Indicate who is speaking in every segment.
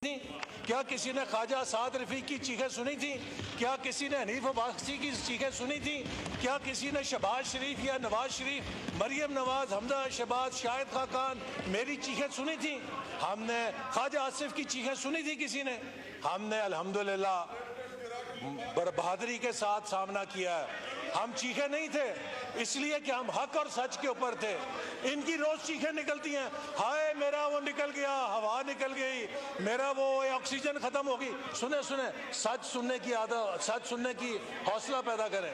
Speaker 1: تھی؟ کیا کسی نے خواجہ اسعد رفیق کی چیخیں سنی تھی؟ کیا کسی نے حنیف عباسی کی چیخیں سنی تھی؟ کیا کسی نے شہباز شریف یا نواز شریف، مریم نواز، حمزہ شہباز، شاہد خاقان میری چیخیں سنی تھی؟ ہم نے خواجہ آصف کی چیخیں سنی تھی کسی نے؟ ہم نے الحمدللہ بہادری کے ساتھ سامنا کیا ہے۔ ہم چیخے نہیں تھے اس لیے کہ ہم حق اور سچ کے اوپر تھے۔ ان کی روز چیخیں نکلتی ہیں، ہائے میرا وہ نکل گیا، ہوا نکل گئی، میرا وہ آکسیجن ختم ہوگی۔ سنیں سچ سننے کی عادت، سچ سننے کی حوصلہ پیدا کریں،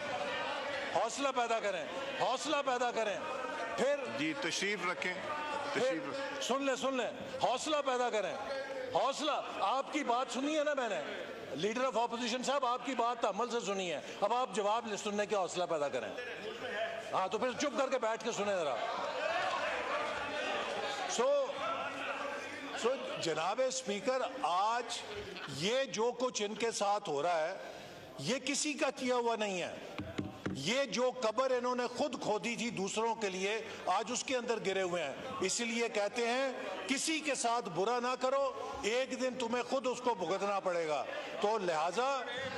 Speaker 1: حوصلہ پیدا کریں، حوصلہ پیدا کریں۔ پھر
Speaker 2: جی تشریف رکھیں،
Speaker 1: سن لیں حوصلہ پیدا کریں، حوصلہ۔ آپ کی بات سنی ہے نا میں نے، لیڈر آف اپوزیشن صاحب آپ کی بات عمل سے سنی ہے، اب آپ جواب سننے کے حوصلہ پیدا کریں۔ ہاں تو پھر چپ کر کے بیٹھ کے سنیں ذرا۔ سو جناب اسپیکر، آج یہ جو کچھ ان کے ساتھ ہو رہا ہے یہ کسی کا کیا ہوا نہیں ہے۔ یہ جو قبر انہوں نے خود کھودی تھی دوسروں کے لیے، آج اس کے اندر گرے ہوئے ہیں۔ اسی لیے کہتے ہیں کسی کے ساتھ برا نہ کرو، ایک دن تمہیں خود اس کو بھگتنا پڑے گا۔ تو لہٰذا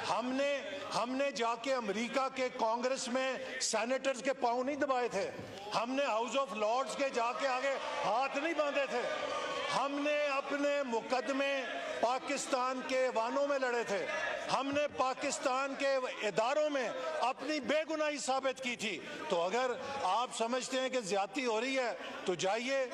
Speaker 1: ہم نے جا کے امریکہ کے کانگریس میں سینیٹرز کے پاؤں نہیں دبائے تھے، ہم نے ہاؤس آف لارڈز کے جا کے آگے ہاتھ نہیں باندھے تھے، ہم نے اپنے مقدمے پاکستان کے ایوانوں میں لڑے تھے، ہم نے پاکستان کے اداروں میں اپنی بے گناہی ثابت کی تھی۔ تو اگر آپ سمجھتے ہیں کہ زیادتی ہو رہی ہے تو جائیے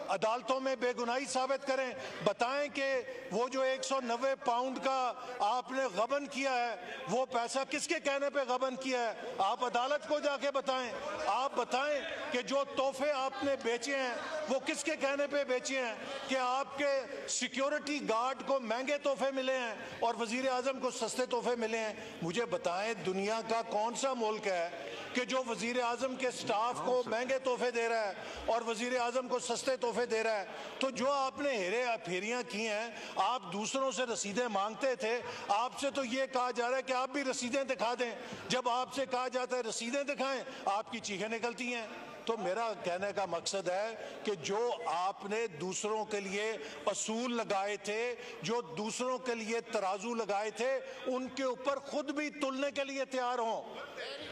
Speaker 1: عدالتوں میں بے گناہی ثابت کریں، بتائیں کہ وہ جو 190 پاؤنڈ کا آپ نے غبن کیا ہے وہ پیسہ کس کے کہنے پہ غبن کیا ہے، آپ عدالت کو جا کے بتائیں۔ آپ بتائیں کہ جو تحفے آپ نے بیچے ہیں وہ کس کے کہنے پہ بیچے ہیں، کہ آپ کے سیکیورٹی گارڈ کو مہنگے تحفے ملے ہیں اور وزیر اعظم کو سستے تحفے ملے ہیں۔ مجھے بتائیں دنیا کا کون سا ملک ہے کہ جو وزیر اعظم کے سٹاف کو مہنگے تحفے دے رہا ہے اور وزیر اعظم کو سستے تحفے دے رہا ہے؟ تو جو آپ نے ہیرے پھیریاں کی ہیں، آپ دوسروں سے رسیدیں مانگتے تھے، آپ سے تو یہ کہا جا رہا ہے کہ آپ بھی رسیدیں دکھا دیں۔ جب آپ سے کہا جاتا ہے رسیدیں دکھائیں، آپ کی چیخیں نکلتی ہیں۔ تو میرا کہنے کا مقصد ہے کہ جو آپ نے دوسروں کے لیے اصول لگائے تھے، جو دوسروں کے لیے ترازو لگائے تھے، ان کے اوپر خود بھی تلنے کے لیے تیار ہوں۔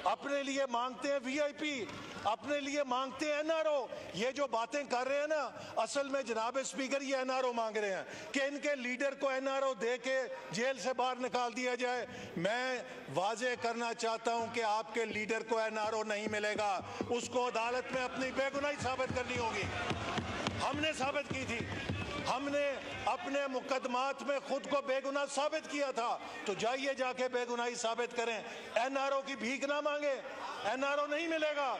Speaker 1: اپنے لیے مانگتے ہیں وی آئی پی، اپنے لیے مانگتے ہیں این آر او۔ یہ جو باتیں کر رہے ہیں نا، اصل میں جناب اسپیکر یہ این آر او مانگ رہے ہیں کہ ان کے لیڈر کو این آر او دے کے جیل سے باہر نکال دیا جائے۔ میں واضح کرنا چاہتا ہوں کہ آپ کے لیڈر کو این آر او نہیں ملے گا، اس کو عدالت میں اپنی بے گناہی ثابت کرنی ہوگی۔ ہم نے ثابت کی تھی، ہم نے اپنے مقدمات میں خود کو بے گناہ ثابت کیا تھا۔ تو جائیے جا کے بے گناہی ثابت کریں، این آر او کی بھیک نہ مانگے، این آر او نہیں ملے گا۔